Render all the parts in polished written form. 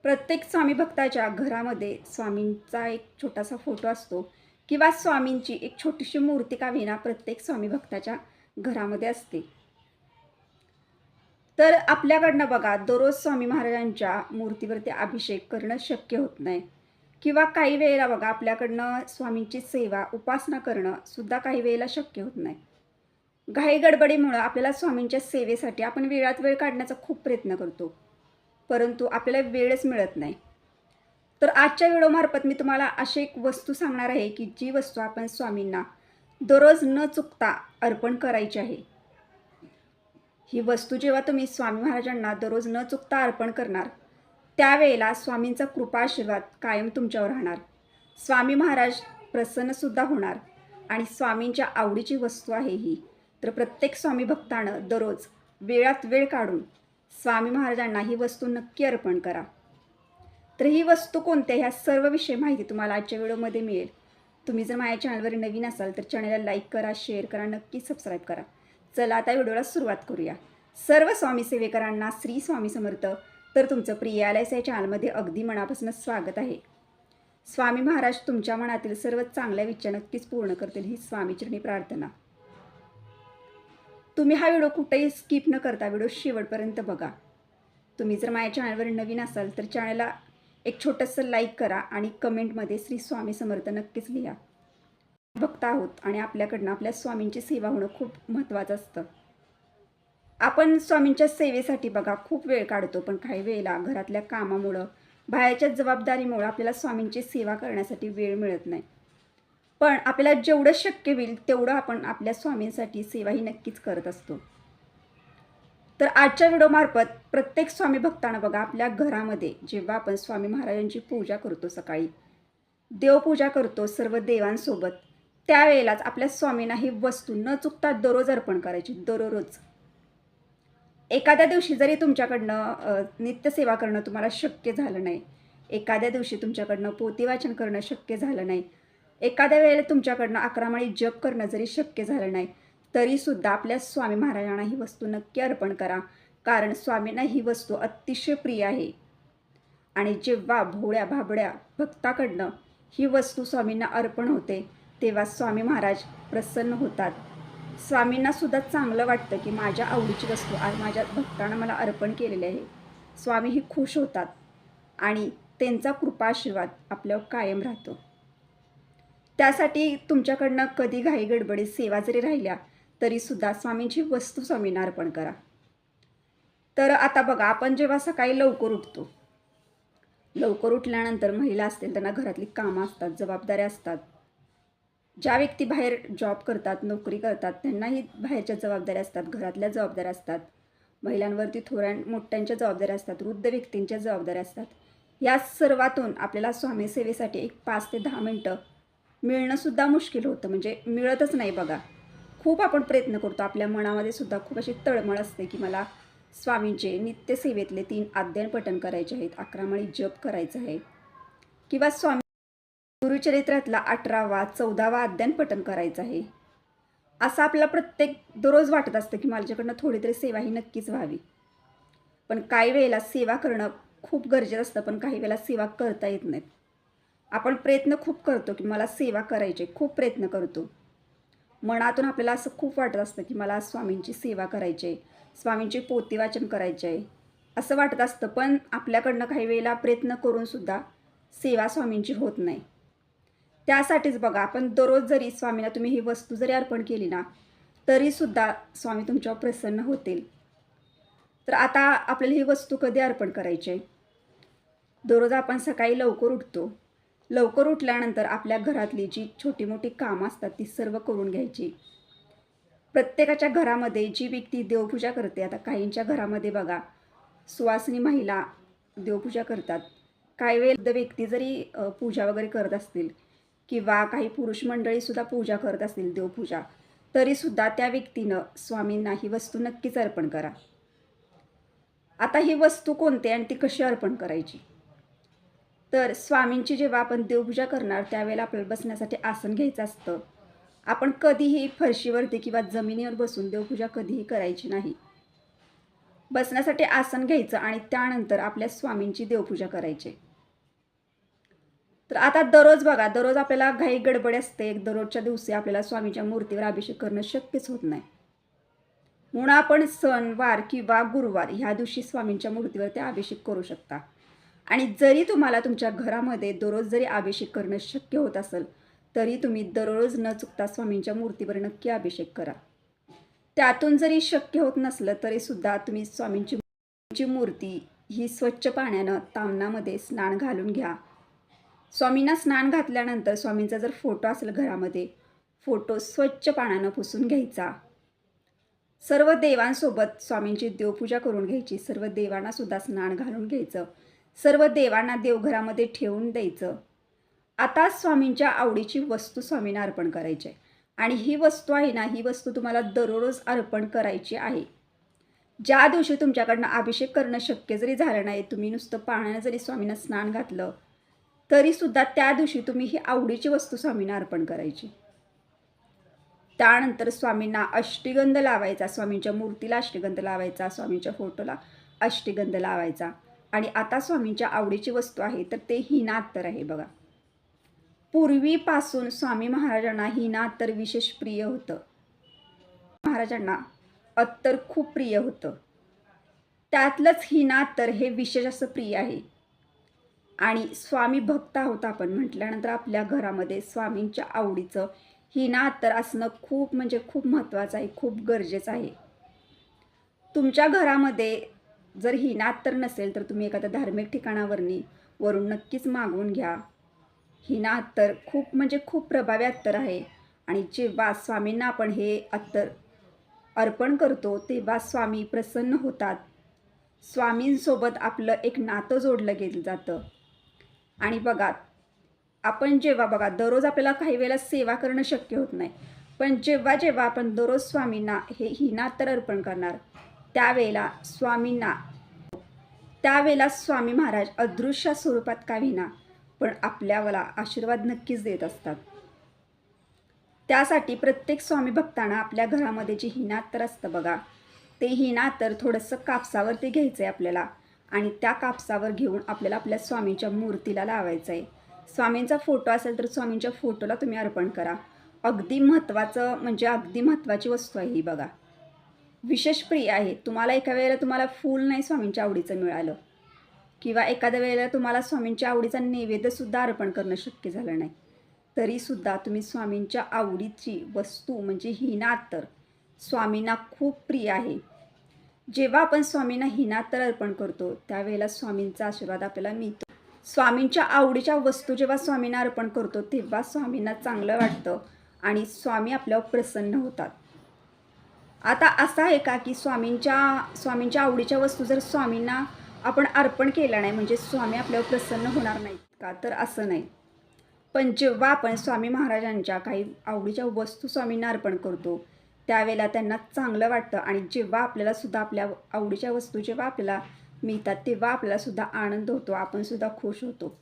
प्रत्येक स्वामी भक्ताच्या घरामध्ये स्वामींचा एक छोटासा फोटो असतो किंवा स्वामींची एक छोटीशी मूर्ती का विना प्रत्येक स्वामी भक्ताच्या घरामध्ये असते. तर आपल्याकडनं बघा दररोज स्वामी महाराजांच्या मूर्तीवरती अभिषेक करणं शक्य होत नाही किंवा काही वेळेला बघा आपल्याकडनं स्वामींची सेवा उपासना करणं सुद्धा काही वेळेला शक्य होत नाही. घाई गडबडीमुळं आपल्याला स्वामींच्या सेवेसाठी आपण वेळात वेळ काढण्याचा खूप प्रयत्न करतो, परंतु आपल्याला वेळच मिळत नाही. तर आजच्या व्हिडिओमार्फत मी तुम्हाला अशी एक वस्तू सांगणार आहे की जी वस्तू आपण स्वामींना दररोज न चुकता अर्पण करायची आहे. ही वस्तू जेव्हा तुम्ही स्वामी महाराजांना दररोज न चुकता अर्पण करणार त्यावेळेला स्वामींचा कृपा आशीर्वाद कायम तुमच्यावर राहणार. स्वामी महाराज प्रसन्नसुद्धा होणार आणि स्वामींच्या आवडीची वस्तू आहे ही. तर प्रत्येक स्वामी भक्तानं दररोज वेळात वेळ काढून स्वामी महाराजांना ही वस्तू नक्की अर्पण करा. तर ही वस्तू कोणत्या ह्या सर्व विषयी माहिती तुम्हाला आजच्या व्हिडिओमध्ये मिळेल. तुम्ही जर माझ्या चॅनलवर नवीन असाल तर चॅनलला लाईक करा, शेअर करा, नक्की सबस्क्राईब करा. चला आता व्हिडिओला सुरुवात करूया. सर्व स्वामी सेवेकरांना श्री स्वामी समर्थ. तर तुमचं प्रिय आलयस या चॅनलमध्ये अगदी मनापासून स्वागत आहे. स्वामी महाराज तुमच्या मनातील सर्व चांगल्या इच्छा नक्कीच पूर्ण करतील ही स्वामीचरणी प्रार्थना. तुम्ही हा व्हिडिओ कुठेही स्किप न करता व्हिडिओ शेवटपर्यंत बघा. तुम्ही जर माझ्या चॅनलवर नवीन असाल तर चॅनलला एक छोटंसं लाईक करा आणि कमेंटमध्ये श्री स्वामी समर्थ नक्कीच लिहा. भक्त आहोत आणि आपल्याकडनं आपल्या स्वामींची सेवा होणं खूप महत्त्वाचं असतं. आपण स्वामींच्या सेवेसाठी बघा खूप वेळ काढतो, पण काही वेळेला घरातल्या कामामुळं बाहेरच्या जबाबदारीमुळं आपल्याला स्वामींची सेवा करण्यासाठी वेळ मिळत नाही. पण आपल्याला जेवढं शक्य होईल तेवढं आपण आपल्या स्वामींसाठी सेवा ही नक्कीच करत असतो. तर आजच्या व्हिडिओमार्फत प्रत्येक स्वामी भक्तानं बघा आपल्या घरामध्ये जेव्हा आपण स्वामी महाराजांची पूजा करतो, सकाळी देवपूजा करतो सर्व देवांसोबत, त्यावेळेलाच आपल्या स्वामींना ही वस्तू न चुकता दररोज अर्पण करायची. दररोज एखाद्या दिवशी जरी तुमच्याकडनं नित्यसेवा करणं तुम्हाला शक्य झालं नाही, एखाद्या दिवशी तुमच्याकडनं पोथी वाचन करणं शक्य झालं नाही, एखाद्या वेळेला तुमच्याकडनं 11 माळी जप करणं जरी शक्य झालं नाही, तरीसुद्धा आपल्या स्वामी महाराजांना ही वस्तू नक्की अर्पण करा. कारण स्वामींना ही वस्तू अतिशय प्रिय आहे. आणि जेव्हा भोळ्या भाबड्या भक्ताकडनं ही वस्तू स्वामींना अर्पण होते तेव्हा स्वामी महाराज प्रसन्न होतात. स्वामींनासुद्धा चांगलं वाटतं की माझ्या आवडीची वस्तू आज माझ्या भक्तानं मला अर्पण केलेली आहे. स्वामीही खुश होतात आणि त्यांचा कृपा आशीर्वाद आपल्यावर कायम राहतो. त्यासाठी तुमच्याकडनं कधी घाई गडबडीत सेवा जरी राहिल्या तरीसुद्धा स्वामींची वस्तू स्वामींना अर्पण करा. तर आता बघा आपण जेव्हा सकाळी लवकर उठतो, लवकर उठल्यानंतर महिला असतील त्यांना घरातली कामं असतात, जबाबदाऱ्या असतात. ज्या व्यक्ती बाहेर जॉब करतात, नोकरी करतात, त्यांनाही बाहेरच्या जबाबदाऱ्या असतात, घरातल्या जबाबदाऱ्या असतात. महिलांवरती थोड्या मोठ्यांच्या जबाबदाऱ्या असतात, वृद्ध व्यक्तींच्या जबाबदाऱ्या असतात. या सर्वातून आपल्याला स्वामी सेवेसाठी एक 5 ते 10 मिनटं मिळणंसुद्धा मुश्किल होतं, म्हणजे मिळतच नाही बघा. खूप आपण प्रयत्न करतो, आपल्या मनामध्ये सुद्धा खूप अशी तळमळ असते की मला स्वामींचे नित्यसेवेतले 3 अध्याय पठण करायचे आहेत, 11 माळी जप करायचं आहे किंवा स्वामी गुरुचरित्रातला 18वा 14वा अध्याय पठण करायचं आहे. असं आपल्याला प्रत्येक दररोज वाटत असतं की माझ्याकडनं थोडी तरी सेवा ही नक्कीच व्हावी. पण काही वेळेला सेवा करणं खूप गरजेचं असतं, पण काही वेळेला सेवा करता येत नाहीत. आपण प्रयत्न खूप करतो की मला सेवा करायची, खूप प्रयत्न करतो. मनातून आपल्याला असं खूप वाटत असतं की मला स्वामींची सेवा करायची आहे, स्वामींचे पोथी वाचन करायचे आहे असं वाटत असतं. पण आपल्याकडनं काही वेळेला प्रयत्न करूनसुद्धा सेवा स्वामींची होत नाही. त्यासाठीच बघा आपण दररोज जरी स्वामींना तुम्ही ही वस्तू जरी अर्पण केली ना तरीसुद्धा स्वामी तुमच्यावर प्रसन्न होतील. तर आता आपल्याला ही वस्तू कधी अर्पण करायची आहे? दररोज आपण सकाळी लवकर उठतो, लवकर उठल्यानंतर आपल्या घरातली जी छोटी मोठी कामं असतात ती सर्व करून घ्यायची. प्रत्येकाच्या घरामध्ये जी व्यक्ती देवपूजा करते, आता काहींच्या घरामध्ये बघा सुवासिनी महिला देवपूजा करतात, काही वेळेला व्यक्ती जरी पूजा वगैरे करत असतील किंवा काही पुरुष मंडळीसुद्धा पूजा करत असतील देवपूजा, तरीसुद्धा त्या व्यक्तीनं स्वामींना ही वस्तू नक्कीच अर्पण करा. आता ही वस्तू कोणती आणि ती कशी अर्पण करायची? तर स्वामींची जेव्हा आपण देवपूजा करणार त्यावेळेला आपल्याला बसण्यासाठी आसन घ्यायचं असतं. आपण कधीही फरशीवरती किंवा जमिनीवर बसून देवपूजा कधीही करायची नाही. बसण्यासाठी आसन घ्यायचं आणि त्यानंतर आपल्या स्वामींची देवपूजा करायची. तर आता दररोज बघा, दररोज आपल्याला घाई गडबड असते, दररोजच्या दिवशी आपल्याला स्वामीच्या मूर्तीवर अभिषेक करणं शक्यच होत नाही. म्हणून आपण सणवार किंवा गुरुवार ह्या दिवशी स्वामींच्या मूर्तीवर ते अभिषेक करू शकता. आणि जरी तुम्हाला तुमच्या घरामध्ये दररोज जरी अभिषेक करणं शक्य होत असेल, तरी तुम्ही दररोज न चुकता स्वामींच्या मूर्तीवर नक्की अभिषेक करा. त्यातून जरी शक्य होत नसलं तरी सुद्धा तुम्ही स्वामींची मूर्ती ही स्वच्छ पाण्यानं तामणामध्ये स्नान घालून घ्या. स्वामींना स्नान घातल्यानंतर स्वामींचा जर फोटो असेल घरामध्ये, फोटो स्वच्छ पाण्यानं पुसून घ्यायचा. सर्व देवांसोबत स्वामींची देवपूजा करून घ्यायची. सर्व देवांना सुद्धा स्नान घालून घ्यायचं. सर्व देवांना देवघरामध्ये ठेवून द्यायचं. आता स्वामींच्या आवडीची वस्तू स्वामींना अर्पण करायची आहे. आणि ही वस्तू आहे ना, ही वस्तू तुम्हाला दररोज अर्पण करायची आहे. ज्या दिवशी तुमच्याकडनं अभिषेक करणं शक्य जरी झालं नाही, तुम्ही नुसतं पाण्यानं जरी स्वामींना स्नान घातलं तरीसुद्धा त्या दिवशी तुम्ही ही आवडीची वस्तू स्वामींना अर्पण करायची. त्यानंतर स्वामींना अष्टगंध लावायचा. स्वामींच्या मूर्तीला अष्टगंध लावायचा, स्वामींच्या फोटोला अष्टगंध लावायचा. आणि आता स्वामींच्या आवडीची वस्तू आहे तर ते हिना अत्तर आहे बघा. पूर्वीपासून स्वामी महाराजांना हिना अत्तर विशेष प्रिय होतं. महाराजांना अत्तर खूप प्रिय होतं. त्यातलंच हिना अत्तर हे विशेष असं प्रिय आहे. आणि स्वामी भक्त आहोत आपण म्हटल्यानंतर आपल्या घरामध्ये स्वामींच्या आवडीचं हिना अत्तर असणं खूप म्हणजे खूप महत्त्वाचं आहे, खूप गरजेचं आहे. तुमच्या घरामध्ये जर हिना अत्तर नसेल तर तुम्ही एखाद्या धार्मिक ठिकाणावरून नक्कीच मागवून घ्या. हिना अत्तर खूप म्हणजे खूप प्रभावी अत्तर आहे. आणि जेव्हा स्वामींना आपण हे अत्तर अर्पण करतो तेव्हा स्वामी प्रसन्न होतात. स्वामींसोबत आपलं एक नातं जोडलं गेलं जातं. आणि बघा, आपण जेव्हा बघा दररोज आपल्याला काही वेळेला सेवा करणं शक्य होत नाही, पण जेव्हा जेव्हा आपण दररोज स्वामींना हे हिना अत्तर अर्पण करणार त्यावेळेला स्वामी महाराज अदृश्य स्वरूपात का होईना पण आपल्याला आशीर्वाद नक्कीच देत असतात. त्यासाठी प्रत्येक स्वामी भक्तांना आपल्या घरामध्ये जे हिना अत्तर असतं बघा, ते हिना अत्तर थोडंसं कापसावरती घ्यायचं आहे आपल्याला. आणि त्या कापसावर घेऊन आपल्याला आपल्या स्वामींच्या मूर्तीला लावायचं आहे. स्वामींचा फोटो असेल तर स्वामींच्या फोटोला तुम्ही अर्पण करा. अगदी महत्त्वाचं म्हणजे अगदी महत्त्वाची वस्तू आहे ही बघा. विशेष प्रिय आहे. तुम्हाला एका वेळेला तुम्हाला फूल नाही स्वामींच्या आवडीचं मिळालं किंवा एखाद्या वेळेला तुम्हाला स्वामींच्या आवडीचा नैवेद्यसुद्धा अर्पण करणं शक्य झालं नाही, तरीसुद्धा तुम्ही स्वामींच्या आवडीची वस्तू म्हणजे हिना अत्तर स्वामींना खूप प्रिय आहे. जेव्हा आपण स्वामींना हिना अत्तर अर्पण करतो त्यावेळेला स्वामींचा आशीर्वाद आपल्याला मिळतो. स्वामींच्या आवडीच्या वस्तू जेव्हा स्वामींना अर्पण करतो तेव्हा स्वामींना चांगलं वाटतं आणि स्वामी आपल्यावर प्रसन्न होतात. आता असं आहे का की स्वामींच्या आवडीच्या वस्तू जर स्वामींना आपण अर्पण केल्या नाही म्हणजे स्वामी आपल्यावर प्रसन्न होणार नाहीत का? तर असं नाही. पण जेव्हा आपण स्वामी महाराजांच्या काही आवडीच्या वस्तू स्वामींना अर्पण करतो त्यावेळेला त्यांना चांगलं वाटतं. आणि जेव्हा आपल्याला सुद्धा आपल्या आवडीच्या वस्तू जेव्हा आपल्याला मिळतात तेव्हा आपल्याला सुद्धा आनंद होतो, आपण सुद्धा खुश होतो.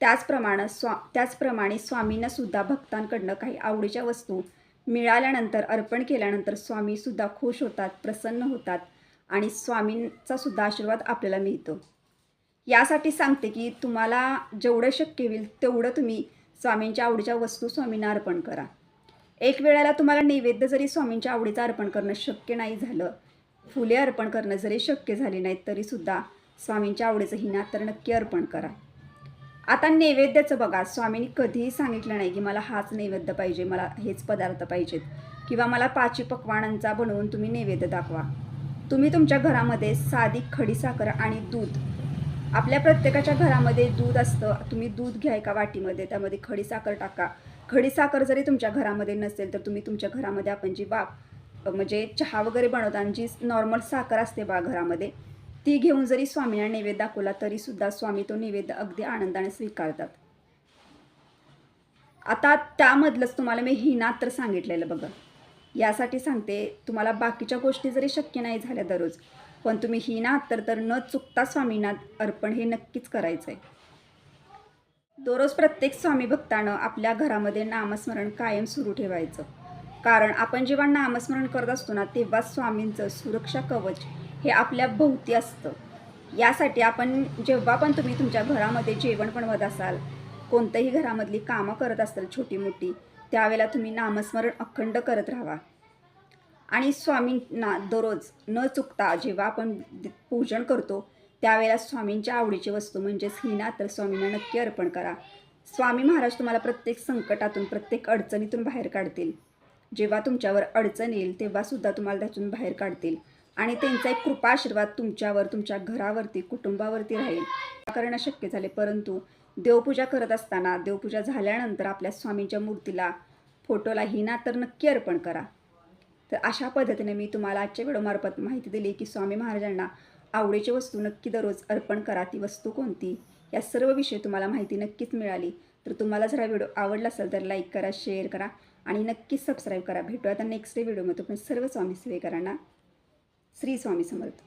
त्याचप्रमाणे स्वामींना सुद्धा भक्तांकडनं काही आवडीच्या वस्तू मिळाल्यानंतर अर्पण केल्यानंतर स्वामीसुद्धा खुश होतात, प्रसन्न होतात आणि स्वामींचा सुद्धा आशीर्वाद आपल्याला मिळतो. यासाठी सांगते की तुम्हाला जेवढं शक्य होईल तेवढं तुम्ही स्वामींच्या आवडीच्या वस्तू स्वामींना अर्पण करा. एक वेळेला तुम्हाला नैवेद्य जरी स्वामींच्या आवडीचं अर्पण करणं शक्य नाही झालं, फुले अर्पण करणं जरी शक्य झाली नाहीत तरीसुद्धा स्वामींच्या आवडीचं हिना अत्तर नक्की अर्पण करा. आता नैवेद्याचं बघा, स्वामींनी कधीही सांगितलं नाही की मला हाच नैवेद्य पाहिजे, मला हेच पदार्थ पाहिजेत किंवा मला 5 पक्वान्नांचा बनवून तुम्ही नैवेद्य दाखवा. तुम्ही तुमच्या घरामध्ये साधी खडीसाखर आणि दूध, आपल्या प्रत्येकाच्या घरामध्ये दूध असतं, तुम्ही दूध घ्या एका वाटीमध्ये, त्यामध्ये खडीसाखर टाका. खडीसाखर जरी तुमच्या घरामध्ये नसेल तर तुम्ही तुमच्या घरामध्ये आपण जी म्हणजे चहा वगैरे बनवताना जी नॉर्मल साखर असते बा घरामध्ये, ती घेऊन जरी स्वामींना नैवेद्य दाखवला तरीसुद्धा स्वामी तो नैवेद्य अगदी आनंदाने स्वीकारतात. आता त्यामधलंच तुम्हाला मी हिना अत्तर सांगितलेलं बघा. यासाठी सांगते, तुम्हाला बाकीच्या गोष्टी जरी शक्य नाही झाल्या दररोज, पण तुम्ही हिना अत्तर तर न चुकता स्वामींना अर्पण हे नक्कीच करायचं आहे. दररोज प्रत्येक स्वामी भक्तानं आपल्या घरामध्ये नामस्मरण कायम सुरू ठेवायचं. कारण आपण जेव्हा नामस्मरण करत असतो ना तेव्हा स्वामींचं सुरक्षा कवच हे आपल्या भोवती असतं. यासाठी आपण जेव्हा पण तुम्ही तुमच्या घरामध्ये जेवण बनवत असाल, कोणत्याही घरामधली कामं करत असाल छोटी मोठी, त्यावेळेला तुम्ही नामस्मरण अखंड करत राहावा. आणि स्वामींना दररोज न चुकता जेव्हा आपण पूजन करतो त्यावेळेला स्वामींच्या आवडीची वस्तू म्हणजेच हिना तर स्वामींना नक्की अर्पण करा. स्वामी महाराज तुम्हाला प्रत्येक संकटातून, प्रत्येक अडचणीतून बाहेर काढतील. जेव्हा तुमच्यावर अडचण येईल तेव्हासुद्धा तुम्हाला त्यातून बाहेर काढतील आणि त्यांचा एक कृपा आशीर्वाद तुमच्यावर, तुमच्या घरावरती, कुटुंबावरती राहील. करणं शक्य झाले, परंतु देवपूजा करत असताना, देवपूजा झाल्यानंतर आपल्या स्वामींच्या मूर्तीला, फोटोला हिना तर नक्की अर्पण करा. तर अशा पद्धतीने मी तुम्हाला आजच्या व्हिडिओमार्फत माहिती दिली की स्वामी महाराजांना आवडीची वस्तू नक्की दररोज अर्पण करा. ती वस्तू कोणती, या सर्व विषयी तुम्हाला माहिती नक्कीच मिळाली. तर तुम्हाला जर हा व्हिडिओ आवडला असेल तर लाईक करा, शेअर करा आणि नक्कीच सबस्क्राईब करा. भेटूया आता नेक्स्ट व्हिडिओमध्ये. पण सर्व स्वामी सेवेकरांना श्री स्वामी समर्थ.